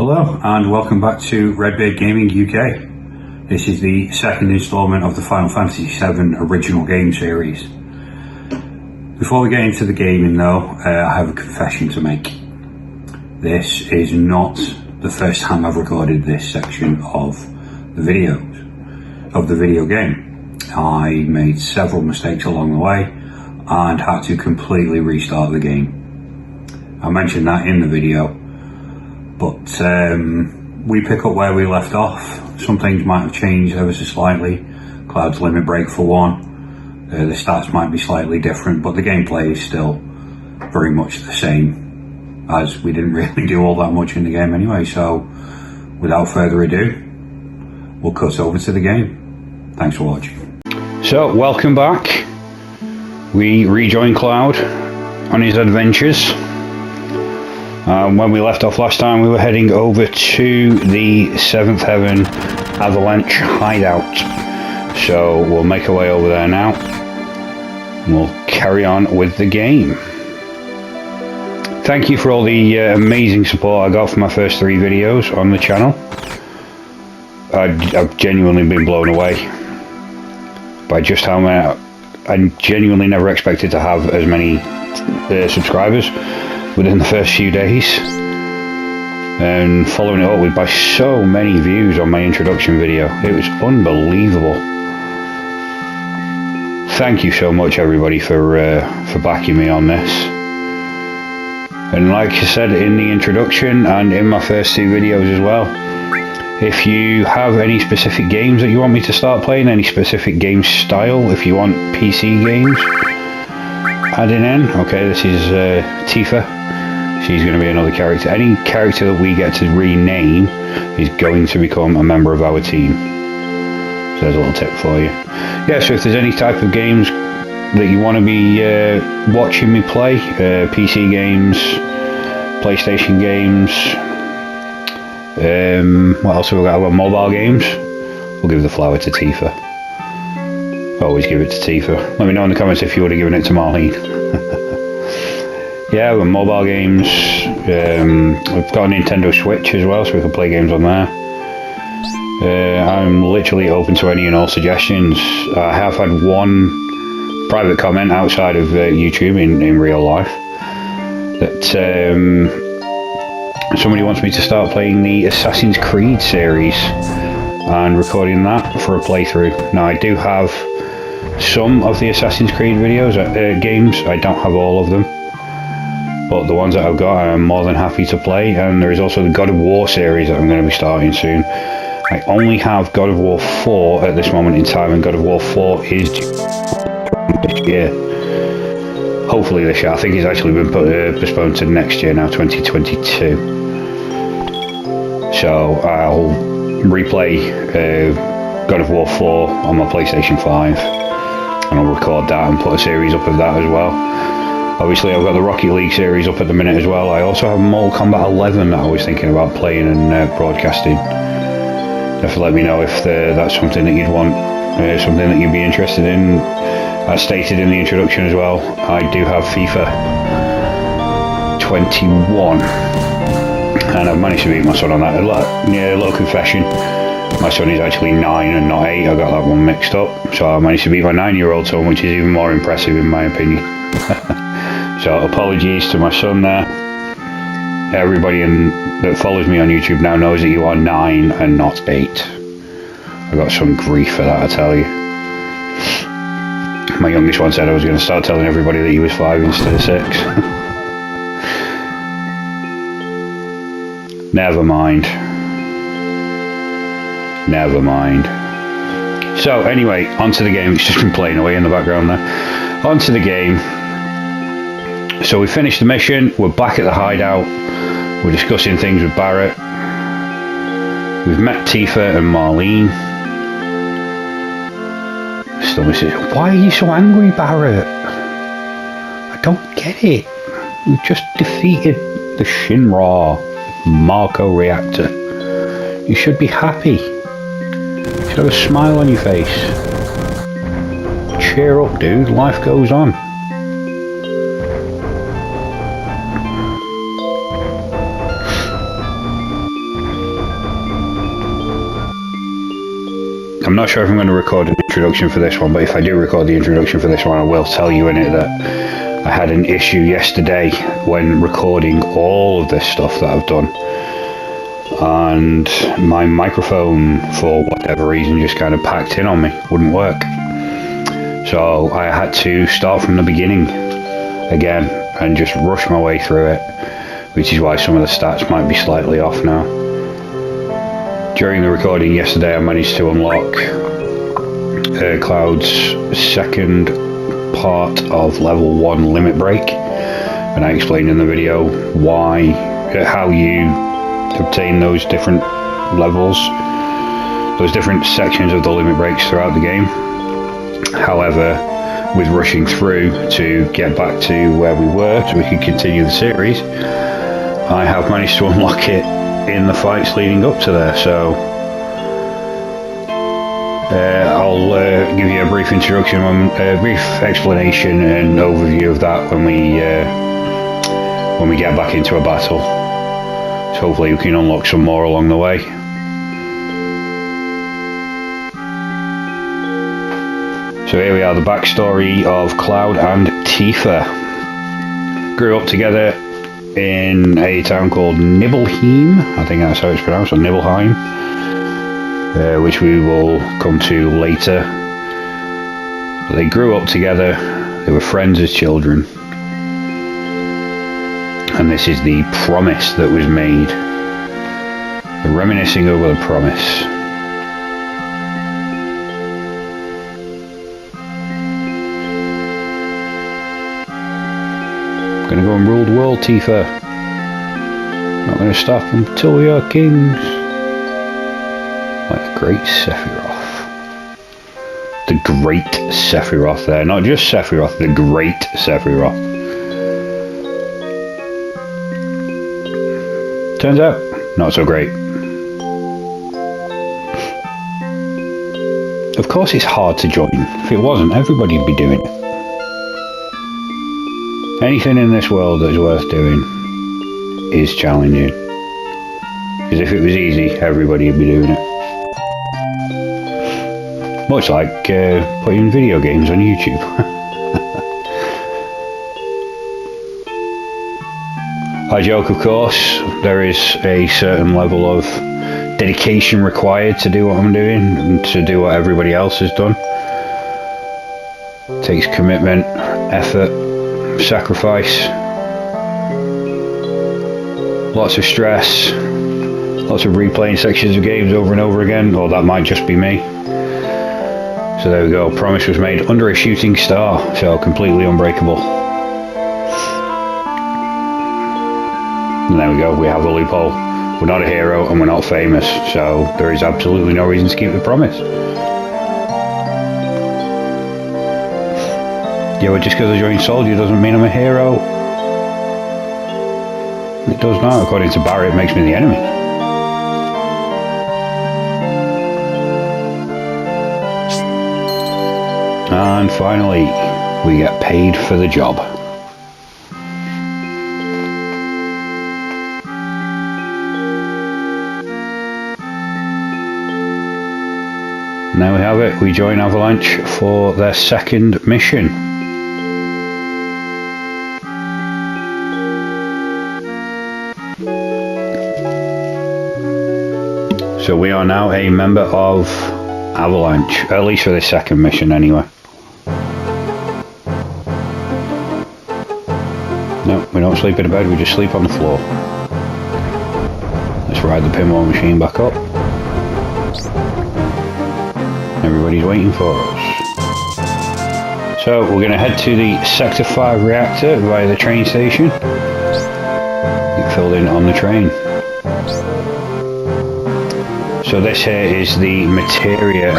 Hello and welcome back to Redbeard Gaming UK. This is the second instalment of the Final Fantasy VII original game series. Before we get into the gaming though, I have a confession to make. This is not the first time I've recorded this section of the video game. I made several mistakes along the way and had to completely restart the game. I mentioned that in the video. But we pick up where we left off. Some things might have changed ever so slightly. Cloud's limit break for one. The stats might be slightly different, but the gameplay is still very much the same, as we didn't really do all that much in the game anyway. So without further ado, we'll cut over to the game. Thanks for watching. So welcome back. We rejoin Cloud on his adventures. When we left off last time, we were heading over to the Seventh Heaven Avalanche hideout. So we'll make our way over there now. And we'll carry on with the game. Thank you for all the amazing support I got for my first 3 videos on the channel. I've genuinely been blown away by just how many. I genuinely never expected to have as many subscribers within the first few days, and following it up with by so many views on my introduction video. It was unbelievable. Thank you so much everybody for backing me on this. And like I said in the introduction and in my first 2 videos as well, if you have any specific games that you want me to start playing, any specific game style, if you want PC games adding in, okay, this is Tifa. She's going to be another character. Any character that we get to rename is going to become a member of our team. So there's a little tip for you. Yeah, so if there's any type of games that you want to be watching me play, PC games, PlayStation games, what else have we got? I've got mobile games. We'll give the flower to Tifa. Always give it to Tifa. Let me know in the comments if you would have given it to Marlene. Yeah, with mobile games, we've got a Nintendo Switch as well, so we can play games on there. I'm literally open to any and all suggestions. I have had one private comment outside of YouTube in real life that somebody wants me to start playing the Assassin's Creed series and recording that for a playthrough. Now I do have some of the Assassin's Creed videos, games. I don't have all of them, but the ones that I've got I'm more than happy to play. And there is also the God of War series that I'm going to be starting soon. I only have God of War 4 at this moment in time, and God of War 4 is due this year. Hopefully this year. I think it's actually been postponed to next year now, 2022. So I'll replay God of War 4 on my PlayStation 5. And I'll record that and put a series up of that as well. Obviously I've got the Rocket League series up at the minute as well. I also have Mortal Kombat 11 that I was thinking about playing and broadcasting. Definitely let me know if that's something that you'd want, something that you'd be interested in. As stated in the introduction as well, I do have FIFA 21 and I've managed to beat my son on that. A little confession. My son is actually 9 and not 8. I got that one mixed up. So I managed to beat my 9-year-old son, which is even more impressive in my opinion. So apologies to my son there. Everybody that follows me on YouTube now knows that you are 9 and not 8. I got some grief for that, I tell you. My youngest one said I was going to start telling everybody that he was 5 instead of 6. Never mind. Never mind. So anyway, onto the game. It's just been playing away in the background there. Onto the game. So we finished the mission. We're back at the hideout. We're discussing things with Barrett. We've met Tifa and Marlene. Stomach says, "Why are you so angry, Barrett? I don't get it. You just defeated the Shinra Marco reactor. You should be happy. You should have a smile on your face. Cheer up, dude. Life goes on." I'm not sure if I'm going to record an introduction for this one, but if I do record the introduction for this one, I will tell you in it that I had an issue yesterday when recording all of this stuff that I've done, and my microphone, for whatever reason, just kind of packed in on me, wouldn't work. So I had to start from the beginning again and just rush my way through it, which is why some of the stats might be slightly off now. During the recording yesterday, I managed to unlock Cloud's second part of level 1 limit break, and I explained in the video how you obtain those different levels, those different sections of the limit breaks throughout the game. However, with rushing through to get back to where we were so we could continue the series, I have managed to unlock it in the fights leading up to there. So I'll give you a brief introduction, a brief explanation and overview of that when we get back into a battle. So hopefully we can unlock some more along the way. So here we are, the backstory of Cloud and Tifa. Grew up together in a town called Nibelheim, I think that's how it's pronounced, or Nibelheim, which we will come to later. But they grew up together, they were friends as children, and this is the promise that was made. We're reminiscing over the promise. Gonna go and rule the world, Tifa. Not gonna stop until we are kings. Like the great Sephiroth. The great Sephiroth there. Not just Sephiroth, the great Sephiroth. Turns out, not so great. Of course it's hard to join. If it wasn't, everybody'd be doing it. Anything in this world that's worth doing is challenging. Because if it was easy, everybody would be doing it. Much like putting video games on YouTube. I joke, of course, there is a certain level of dedication required to do what I'm doing and to do what everybody else has done. It takes commitment, effort, sacrifice, lots of stress, lots of replaying sections of games over and over again, or that might just be me. So there we go, promise was made under a shooting star, so completely unbreakable. And there we go, we have the loophole. We're not a hero and we're not famous, so there is absolutely no reason to keep the promise. Yeah, but just because I joined Soldier doesn't mean I'm a hero. It does not. According to Barry, it makes me the enemy. And finally, we get paid for the job. Now we have it. We join Avalanche for their second mission. So we are now a member of Avalanche, at least for this second mission anyway. No, we don't sleep in a bed, we just sleep on the floor. Let's ride the pinball machine back up. Everybody's waiting for us. So we're going to head to the Sector 5 reactor via the train station. Get filled in on the train. So this here is the materia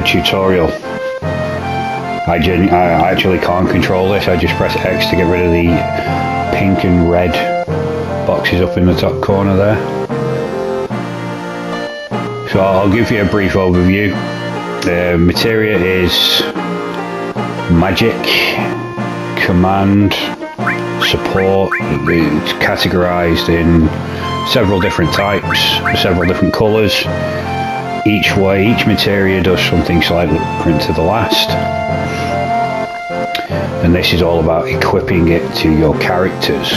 tutorial. I actually can't control this, I just press X to get rid of the pink and red boxes up in the top corner there. So I'll give you a brief overview. Materia is magic, command, support. It's categorized in several different types, several different colors. each materia does something slightly different to the last. And this is all about equipping it to your characters.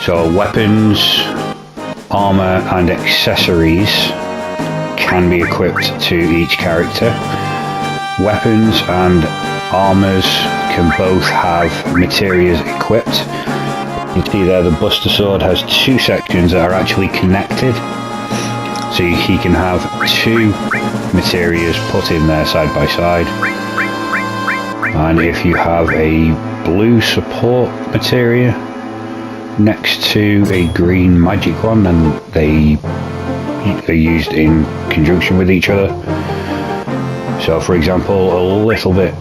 So weapons, armor and accessories can be equipped to each character. Weapons and armors can both have materials equipped. You can see there the Buster Sword has two sections that are actually connected. So he can have two materials put in there side by side. And if you have a blue support materia next to a green magic one, then they are used in conjunction with each other. So for example, a little bit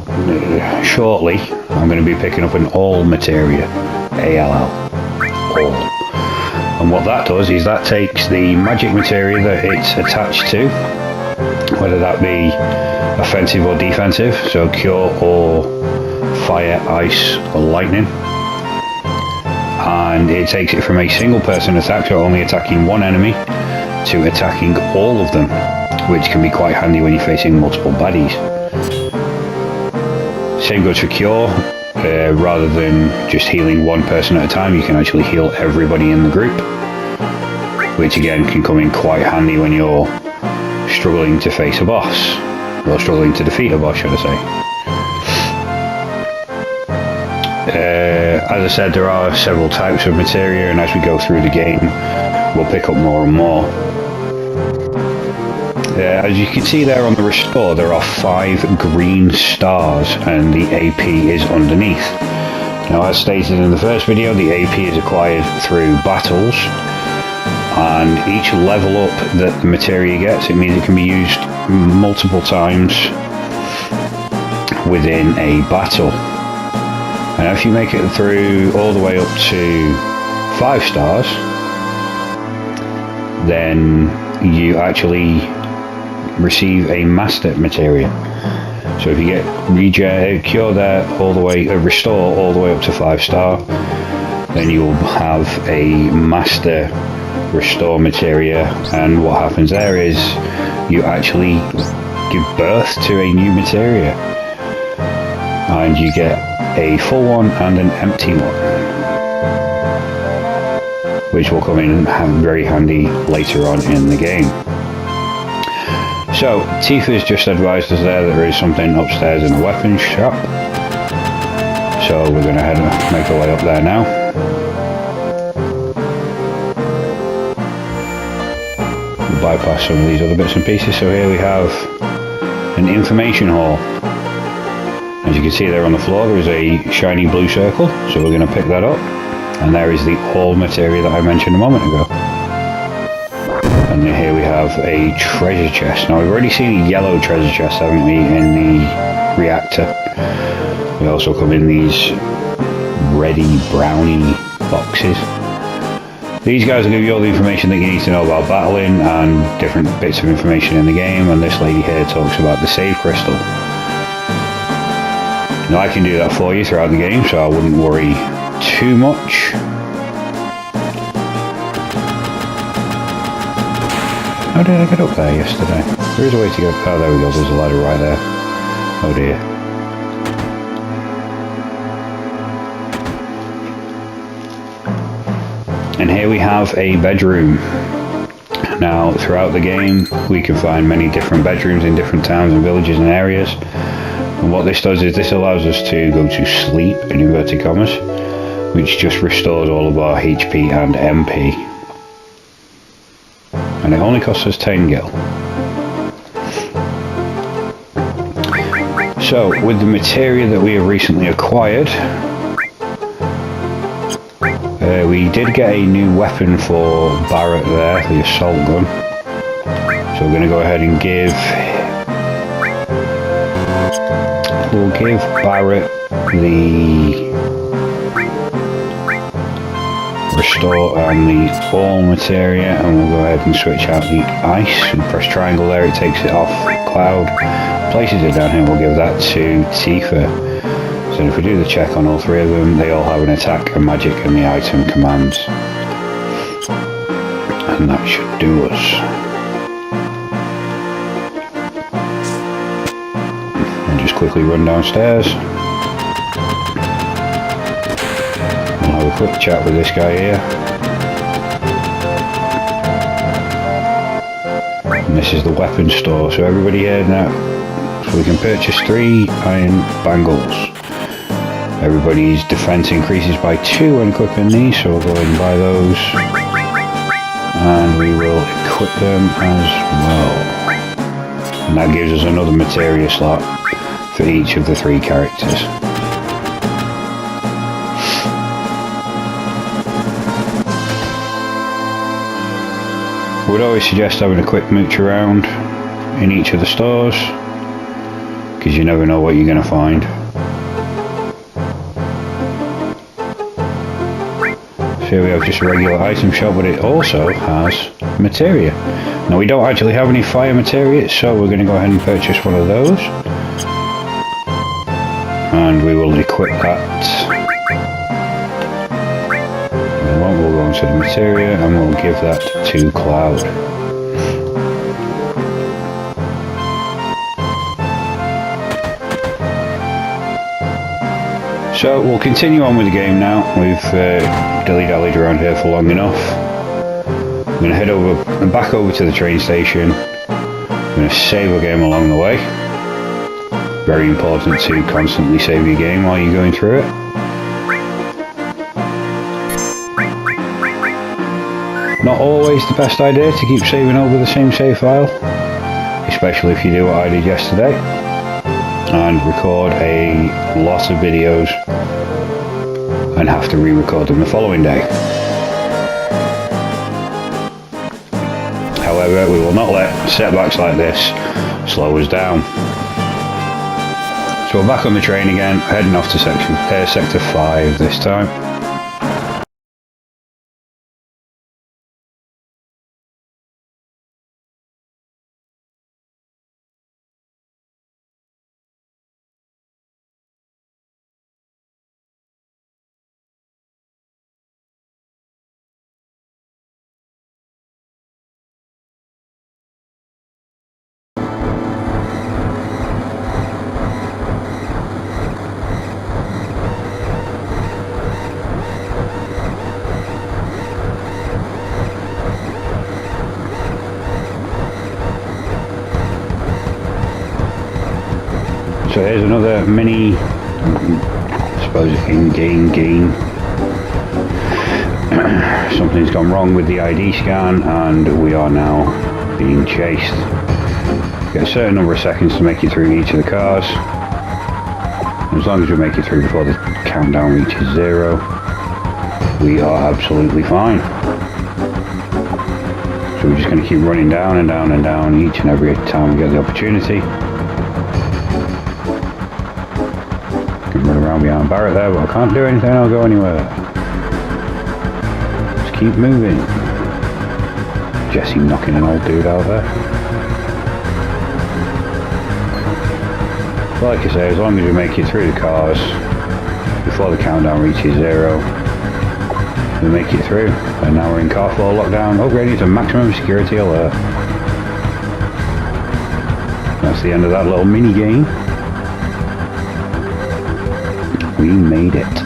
shortly, I'm going to be picking up an all materia, ALL, all. And what that does is that takes the magic materia that it's attached to, whether that be offensive or defensive, so cure or fire, ice or lightning, and it takes it from a single person attack, so only attacking one enemy, to attacking all of them, which can be quite handy when you're facing multiple baddies. Same goes for cure. Rather than just healing one person at a time, you can actually heal everybody in the group, which again can come in quite handy when you're struggling to face a boss, or struggling to defeat a boss, should I say. As I said, there are several types of materia, and as we go through the game, we'll pick up more and more. As you can see there on the restore, there are 5 green stars and the AP is underneath. Now, as stated in the first video, the AP is acquired through battles, and each level up that the materia gets, it means it can be used multiple times within a battle. And if you make it through all the way up to 5 stars, then you actually receive a master materia. So if you get cure there all the way, restore all the way up to 5 star, then you will have a master restore materia, and what happens there is you actually give birth to a new materia, and you get a full one and an empty one, which will come in very handy later on in the game. So, Tifa's just advised us there is something upstairs in the weapons shop. So we're going to head and make our way up there now. We'll bypass some of these other bits and pieces. So here we have an information hall. As you can see there on the floor, there is a shiny blue circle. So we're going to pick that up. And there is the all materia that I mentioned a moment ago. And here we have a treasure chest. Now we've already seen a yellow treasure chest, haven't we, in the reactor. We also come in these reddy brownie boxes. These guys will give you all the information that you need to know about battling and different bits of information in the game, and this lady here talks about the save crystal. Now I can do that for you throughout the game, so I wouldn't worry too much. How did I get up there yesterday? There is a way to go. Oh, there we go. There's a ladder right there. Oh dear. And here we have a bedroom. Now, throughout the game, we can find many different bedrooms in different towns and villages and areas. And what this does is this allows us to go to sleep, in inverted commas, which just restores all of our HP and MP. And it only costs us 10 gil. So, with the materia that we have recently acquired, we did get a new weapon for Barrett there, the assault gun. So we're going to go ahead and we'll give Barrett the restore and the all materia, and we'll go ahead and switch out the ice and press triangle there. It takes it off Cloud, places it down here. We'll give that to Tifa. So if we do the check on all 3 of them, they all have an attack, a magic and the item commands, and that should do us. quickly run downstairs. We'll have a quick chat with this guy here. And this is the weapons store, so everybody here now, so we can purchase 3 iron bangles. Everybody's defense increases by 2 when equipping these, so we'll go ahead and buy those. And we will equip them as well. And that gives us another materia slot for each of the 3 characters. Would always suggest having a quick mooch around in each of the stores, because you never know what you're going to find. So here we have just a regular item shop, but it also has materia. Now we don't actually have any fire materia, so we're going to go ahead and purchase one of those. And we will equip that. We'll go into the materia and we'll give that to Cloud. So we'll continue on with the game now. We've dilly-dallied around here for long enough. I'm going to head over and back over to the train station. I'm going to save a game along the way. Very important to constantly save your game while you're going through it. Not always the best idea to keep saving over the same save file, especially if you do what I did yesterday and record a lot of videos and have to re-record them the following day. However, we will not let setbacks like this slow us down. So we're back on the train again, heading off to sector 5 this time. So here's another mini, I suppose, in-game game. Something's gone wrong with the ID scan and we are now being chased. You get a certain number of seconds to make it through each of the cars. As long as we make it through before the countdown reaches 0, we are absolutely fine. So we're just going to keep running down and down and down each and every time we get the opportunity. Run around behind Barrett there, but I can't do anything, I'll go anywhere. Just keep moving. Jesse knocking an old dude out there. Like I say, as long as we make it through the cars before the countdown reaches 0, we make it through. And now we're in car floor lockdown, upgrading to maximum security alert. That's the end of that little mini game. We made it.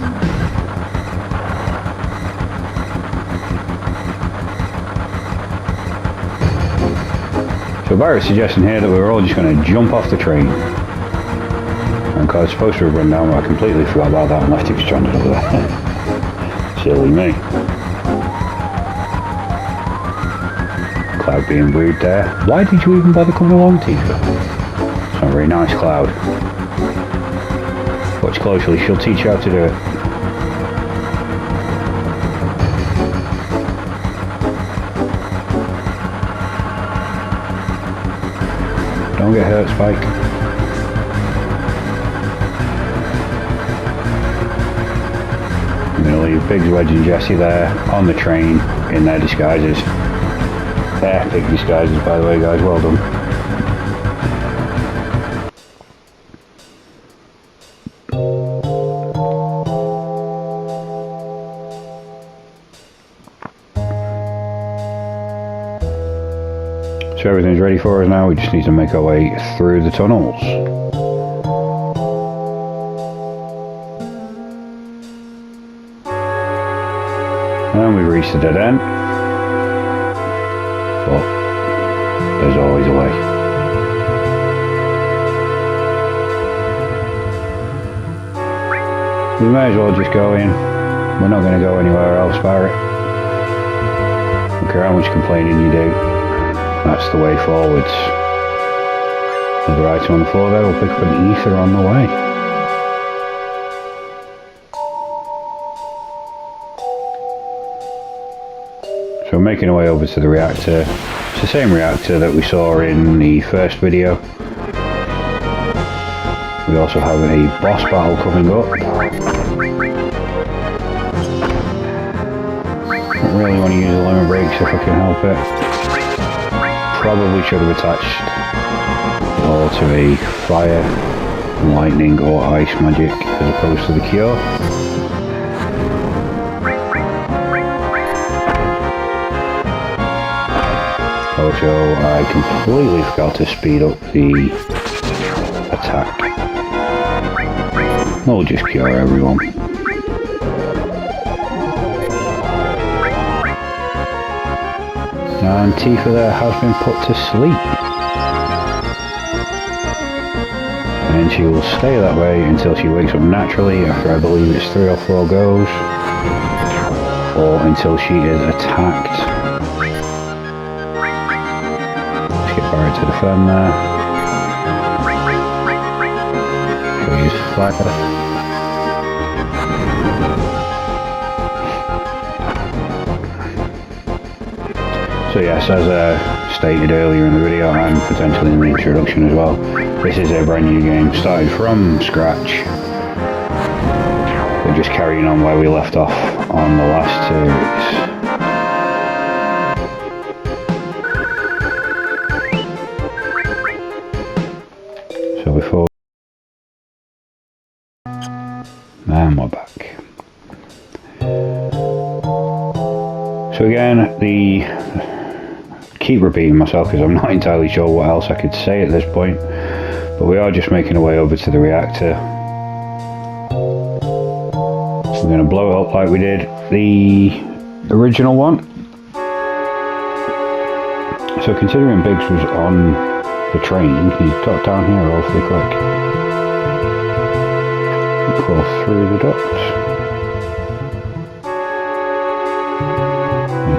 So Barrett's suggesting here that we're all just going to jump off the train. And I was supposed to have run down, but I completely forgot about that and left him stranded over there. Silly me. Cloud being rude there. Why did you even bother coming along, Tifa? It's not very nice, Cloud. Watch closely, she'll teach you how to do it. Don't get hurt, Spike. I'm going to leave Biggs, Wedge and Jesse there on the train in their disguises. Epic disguises, by the way, guys, well done. So everything's ready for us now, we just need to make our way through the tunnels. And we've reached the dead end. But there's always a way. We may as well just go in. We're not going to go anywhere else, Barrett. I don't care how much complaining you do. That's the way forwards. Another item on the floor there. We'll pick up an ether on the way. So we're making our way over to the reactor. It's the same reactor that we saw in the first video. We also have a boss battle coming up. Don't really want to use the lemon brakes if I can help it. Probably should have attached all to a fire, lightning or ice magic as opposed to the cure. Also, I completely forgot to speed up the attack. We'll just cure everyone. And Tifa there has been put to sleep. And she will stay that way until she wakes up naturally after I believe it's 3 or 4 goes. Or until she is attacked. Let's get Barrett to defend there. She'll use fire. So yes, as stated earlier in the video and potentially in the introduction as well, this is a brand new game, started from scratch. We're just carrying on where we left off on the last series. So before... And we're back. So again, keep repeating myself because I'm not entirely sure what else I could say at this point, but we are just making our way over to the reactor. We're going to blow it up like we did the original one. So considering Biggs was on the train, he's got down here awfully quick. Crawl through the ducts.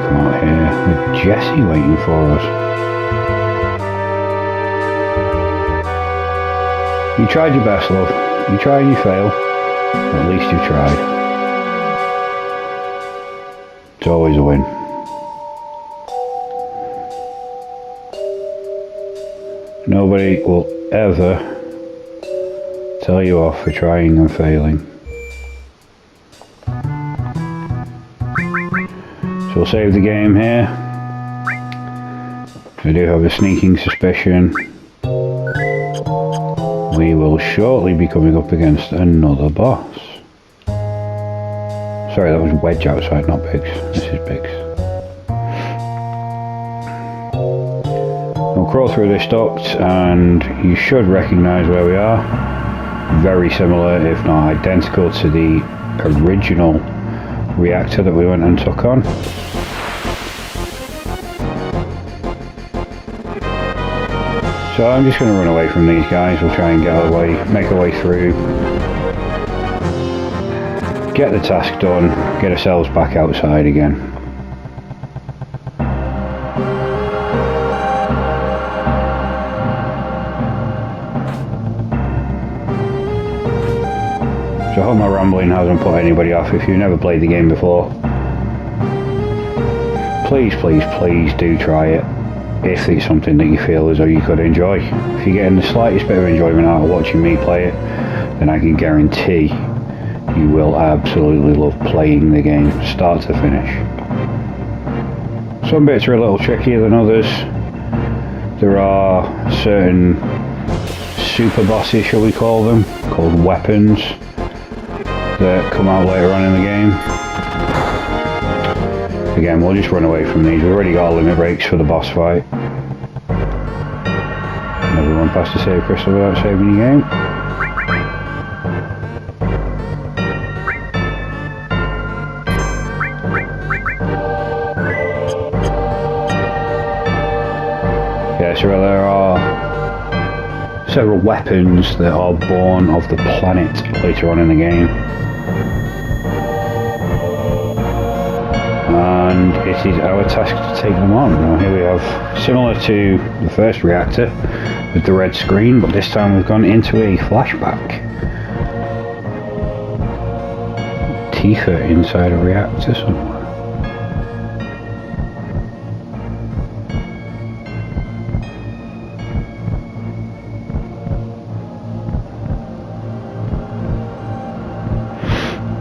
Come out here with Jessie waiting for us. You tried your best, love. You try and you fail. At least you tried. It's always a win. Nobody will ever tell you off for trying and failing. So we'll save the game here. I do have a sneaking suspicion we will shortly be coming up against another boss. Sorry, that was Wedge outside, not Biggs. This is Biggs. We'll crawl through this duct and you should recognise where we are. Very similar, if not identical, to the original reactor that we went and took on. So I'm just going to run away from these guys. We'll try and get our way, make our way through, get the task done, get ourselves back outside again. So I hope my rambling hasn't put anybody off. If you've never played the game before, please, please, please do try it. If it's something that you feel as though you could enjoy. If you're getting the slightest bit of enjoyment out of watching me play it, then I can guarantee you will absolutely love playing the game, start to finish. Some bits are a little trickier than others. There are certain super bosses, shall we call them, called weapons, that come out later on in the game. Again, we'll just run away from these. We've already got our limit breaks for the boss fight. Never run past the save crystal without saving the game. reactor, there are several weapons that are born of the planet later on in the game. And it is our task to take them on. Now here we have, similar to the first reactor with the red screen, but this time we've gone into a flashback. Tifa inside a reactor somewhere.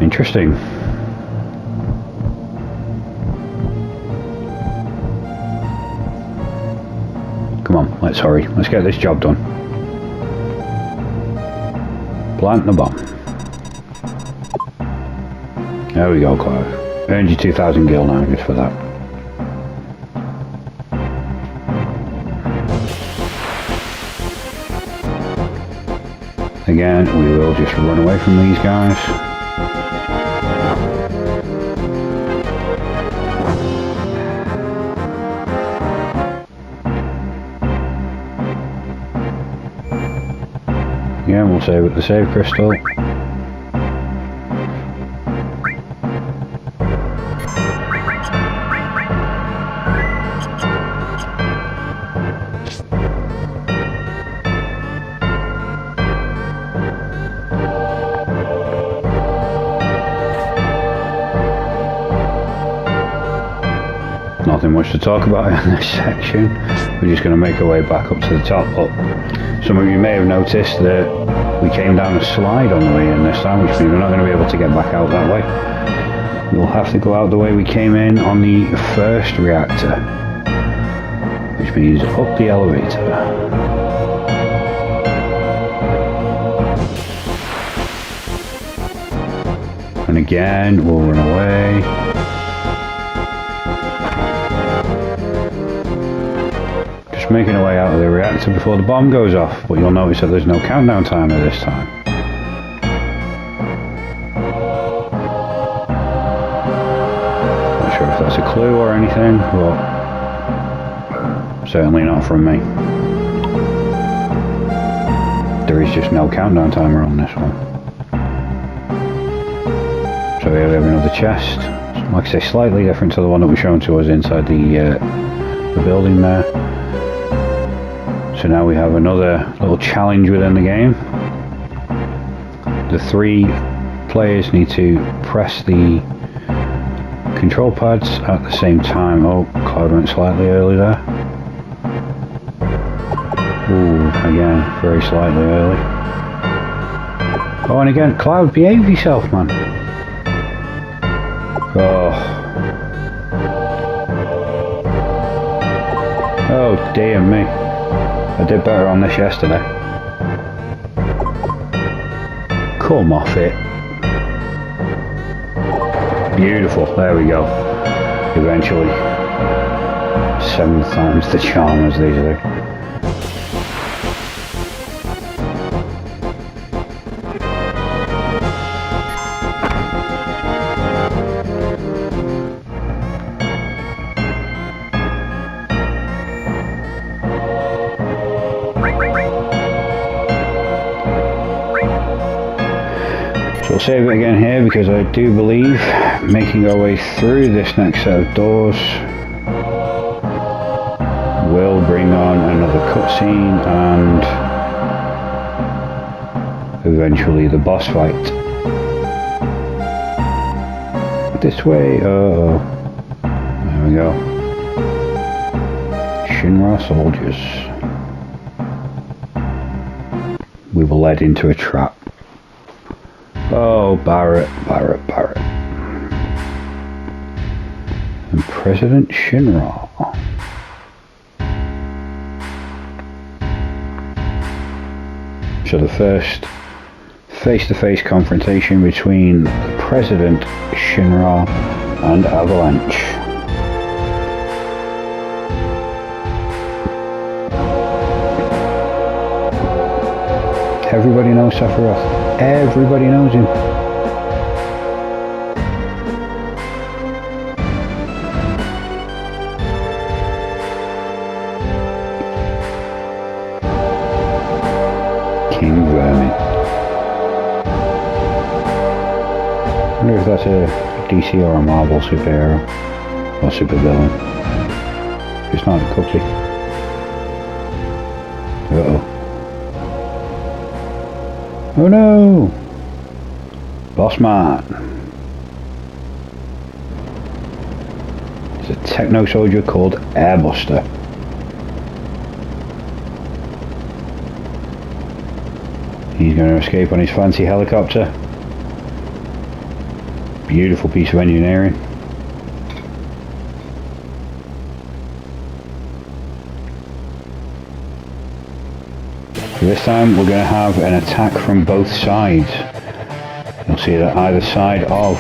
Interesting. Come on, let's hurry. Let's get this job done. Plant the bomb. There we go, Cloud. Earned you 2,000 gil now just for that. Again, we will just run away from these guys. Yeah, we'll save it the save crystal. Nothing much to talk about in this section. We're just going to make our way back up to the top. But some of you may have noticed that we came down a slide on the way in this time, which means we're not going to be able to get back out that way. We'll have to go out the way we came in on the first reactor, which means up the elevator. And again, we'll run away. Making our way out of the reactor before the bomb goes off, but you'll notice that there's no countdown timer this time. Not sure if that's a clue or anything, but certainly not from me. There is just no countdown timer on this one. So here we have another chest. Like I say, slightly different to the one that was shown to us inside the building there. So now we have another little challenge within the game. The 3 players need to press the control pads at the same time. Oh, Cloud went slightly early there. Ooh, again, very slightly early. Oh, and again, Cloud, behave yourself, man. Oh. Oh, dear me. I did better on this yesterday. Come off it. Beautiful, there we go. Eventually. 7 times the charm, as they say. So we'll save it again here because I do believe making our way through this next set of doors will bring on another cutscene and eventually the boss fight. This way, there we go. Shinra soldiers. We were led into a trap. Oh, Barrett. And President Shinra. So the first face-to-face confrontation between President Shinra and Avalanche. Everybody knows Sephiroth. Everybody knows him. annoying vermin. I wonder if that's a DC or a Marvel superhero or supervillain. If it's not, it could be. Uh-oh. Oh no! Boss man. It's a techno soldier called Airbuster. He's going to escape on his fancy helicopter. Beautiful piece of engineering. So this time we're going to have an attack from both sides. You'll see that either side of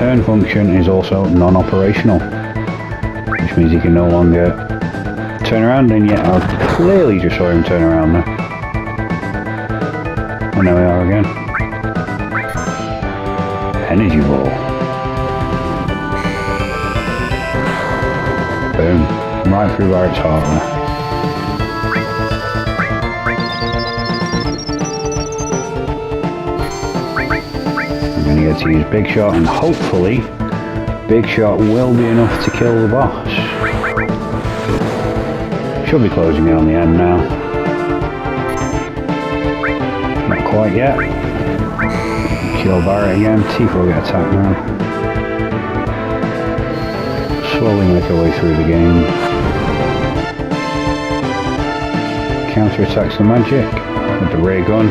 turn function is also non-operational, which means he can no longer turn around, and yet I clearly just saw him turn around there. And there we are again. Energy ball. Boom. Right through Barrett's heart there. I'm going to get to use Big Shot, and hopefully Big Shot will be enough to kill the boss. Should be closing in on the end now. Not quite yet. Kill Barrett again. Tifa will get attacked now. Slowly make our way through the game. Counter attacks the magic with the ray gun.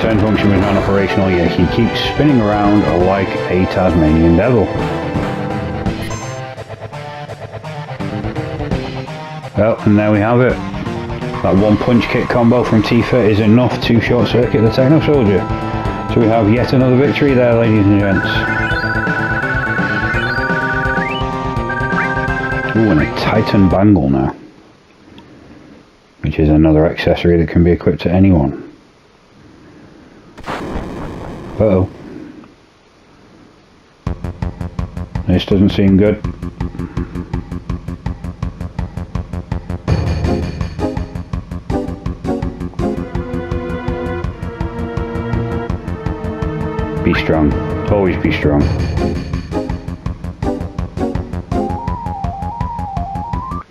Turn function was non-operational, yet he keeps spinning around like a Tasmanian devil. Well, and there we have it. That one punch kick combo from Tifa is enough to short circuit the Techno Soldier. So we have yet another victory there, ladies and gents. Ooh, and a Titan bangle now, which is another accessory that can be equipped to anyone. Uh-oh. This doesn't seem good. Be strong. Always be strong.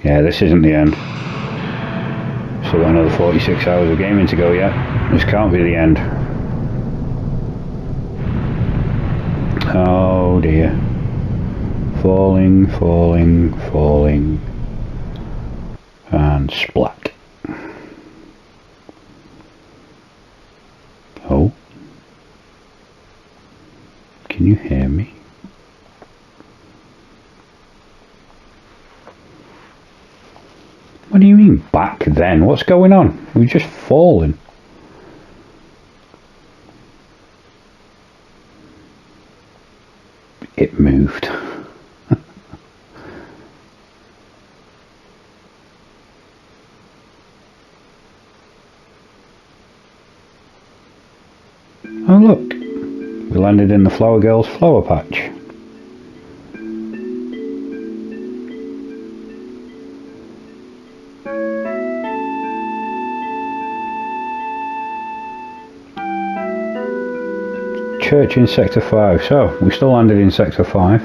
Yeah, this isn't the end. Still got another 46 hours of gaming to go yet. This can't be the end. Oh dear. falling, falling, falling, and splat. Oh, can you hear me? What do you mean back then? What's going on? We've just fallen. It moved. Oh look, we landed in the Flower Girl's flower patch. Church in Sector 5, so we still landed in Sector 5.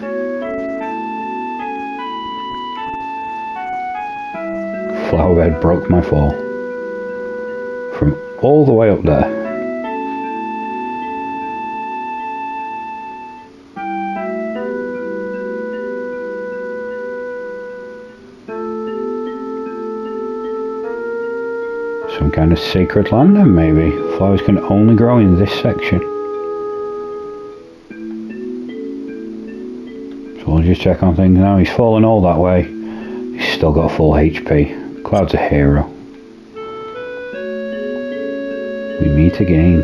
Flowerbed broke my fall. From all the way up there. Some kind of sacred land then maybe. Flowers can only grow in this section. So we'll just check on things now. He's fallen all that way. He's still got full HP. Cloud's a hero. We meet again.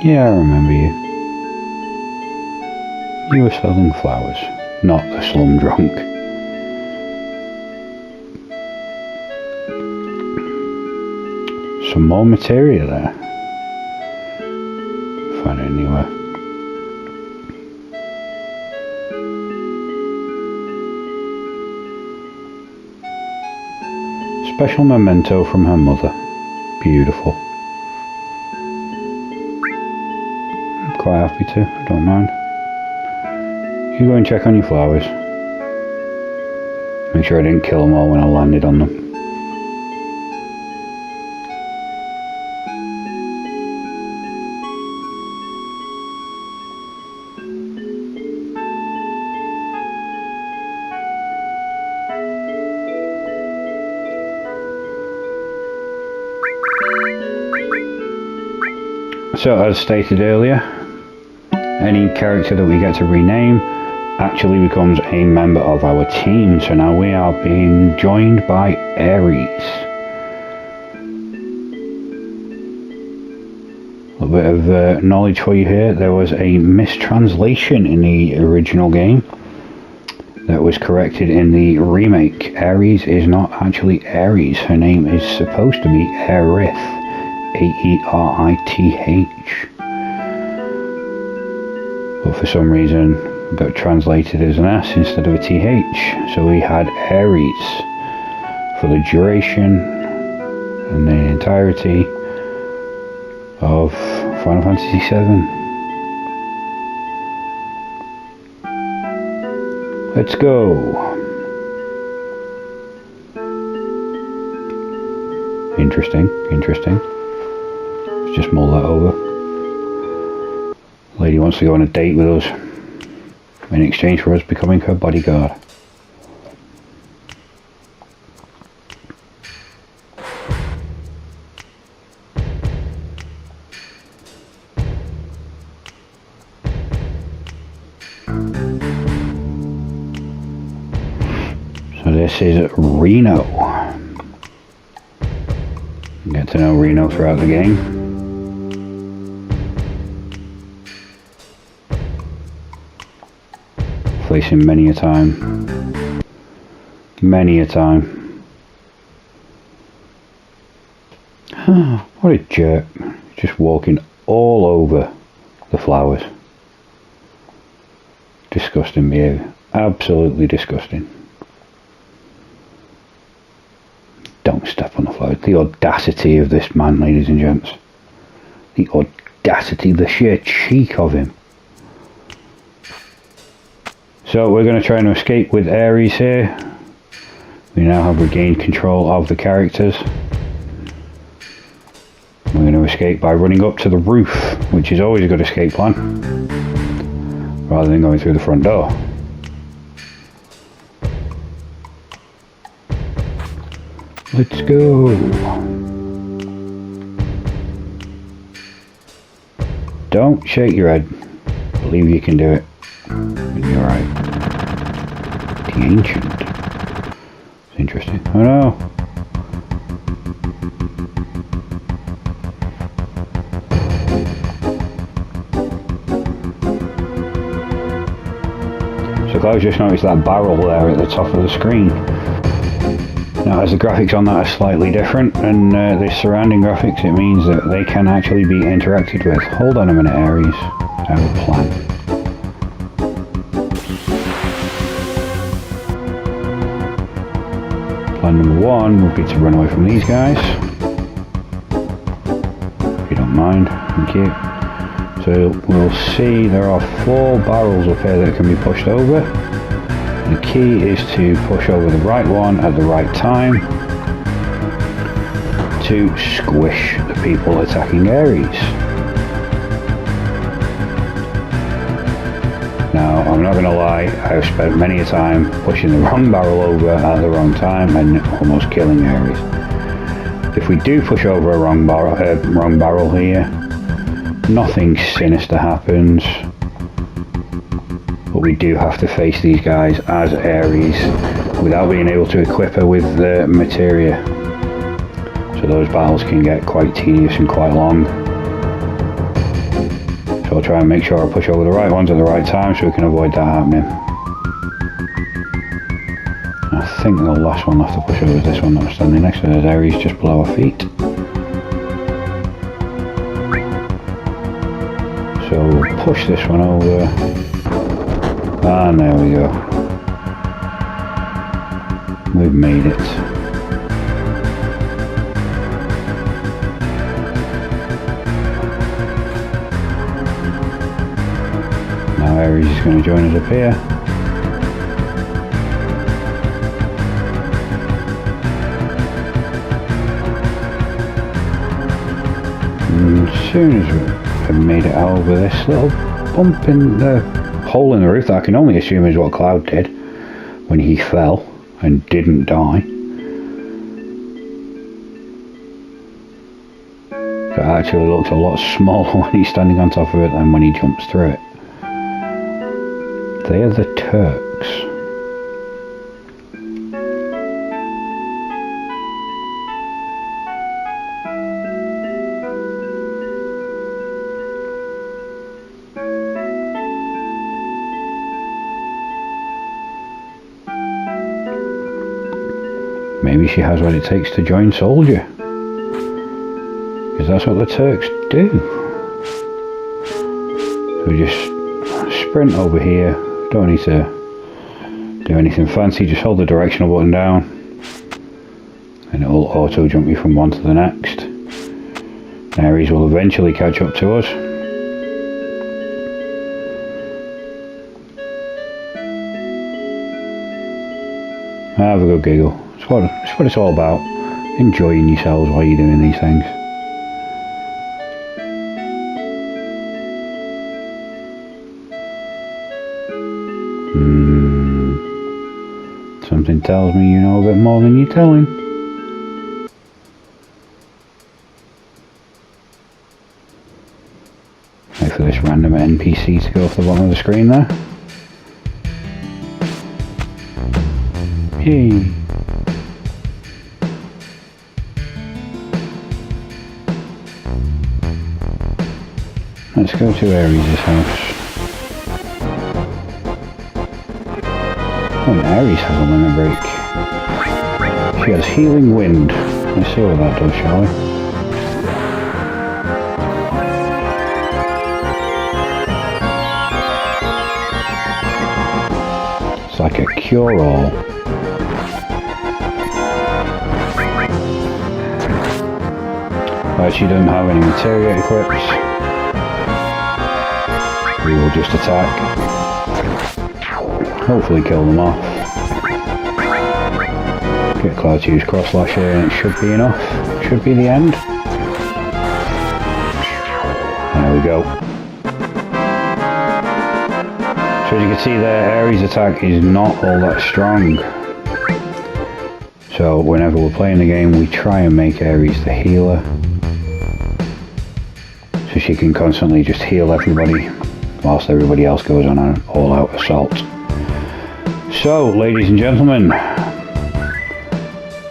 Yeah, I remember you. You were selling flowers, not the slum drunk. Some more materia there. Find it anywhere. Special memento from her mother. Beautiful. I'm quite happy to, I don't mind. You go and check on your flowers. Make sure I didn't kill them all when I landed on them. So as stated earlier, any character that we get to rename actually becomes a member of our team. So now we are being joined by Aries. A bit of knowledge for you here. There was a mistranslation in the original game that was corrected in the remake. Aries is not actually Aries. Her name is supposed to be Aerith. A-E-R-I-T-H. But for some reason it got translated as an S instead of a TH. So we had Aries for the duration and the entirety of Final Fantasy VII. Let's go. Interesting, interesting. Let's just mull that over. Lady wants to go on a date with us in exchange for us becoming her bodyguard. So this is Reno. Get to know Reno throughout the game. Face him many a time. Many a time. What a jerk. Just walking all over the flowers. Disgusting behaviour. Absolutely disgusting. Don't step on the flowers. The audacity of this man, ladies and gents. The audacity, the sheer cheek of him. So we're going to try and escape with Aries here. We now have regained control of the characters. We're going to escape by running up to the roof, which is always a good escape plan, rather than going through the front door. Let's go. Don't shake your head. Believe you can do it. And you're right. The ancient. It's interesting. Oh no. So I've just noticed that barrel there at the top of the screen. Now as the graphics on that are slightly different and the surrounding graphics, it means that they can actually be interacted with. Hold on a minute, Aries. I have a plan. Plan number one would be to run away from these guys. If you don't mind, thank you. So we'll see there are 4 barrels up here that can be pushed over. The key is to push over the right one at the right time to squish the people attacking Ares. Now, I'm not going to lie, I've spent many a time pushing the wrong barrel over at the wrong time and almost killing Ares. If we do push over a wrong barrel here, nothing sinister happens. But we do have to face these guys as Ares without being able to equip her with the materia. So those battles can get quite tedious and quite long. So I'll try and make sure I push over the right ones at the right time so we can avoid that happening. I think the last one I'll have to push over is this one that I'm standing next to. There's Ares just below our feet. So we'll push this one over. And there we go. We've made it. Now Ares is going to join us up here. And as soon as we've made it out over this little bump in the hole in the roof that I can only assume is what Cloud did when he fell and didn't die. It actually looks a lot smaller when he's standing on top of it than when he jumps through it. They are the Turks. Maybe she has what it takes to join Soldier. Because that's what the Turks do. So we just sprint over here. Don't need to do anything fancy. Just hold the directional button down. And it will auto jump you from one to the next. Ares will eventually catch up to us. Have a good giggle. It's what it's all about. Enjoying yourselves while you're doing these things. Something tells me you know a bit more than you're telling. Wait for this random NPC to go off the bottom of the screen there. Yay! Let's go to Ares' house. Oh, Ares has a limit break. She has healing wind. Let's see what that does, shall we? It's like a cure-all. But she doesn't have any materia equipped. We will just attack. Hopefully kill them off. Get Cloud to use cross slash here and it should be enough. Should be the end. go. So as you can see there, Ares' attack is not all that strong. So whenever we're playing the game, we try and make Ares the healer. So she can constantly just heal everybody, whilst everybody else goes on an all-out assault. So, ladies and gentlemen,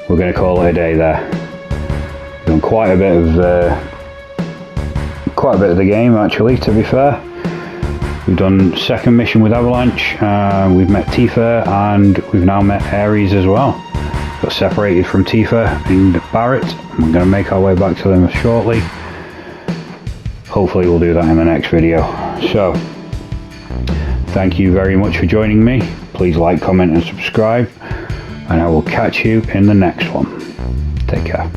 we're going to call it a day there. We've done quite a bit of the game, actually, to be fair. We've done second mission with Avalanche, we've met Tifa, and we've now met Ares as well. Got separated from Tifa and Barrett. We're going to make our way back to them shortly. Hopefully we'll do that in the next video. So, thank you very much for joining me. Please like, comment and subscribe, and I will catch you in the next one. Take care.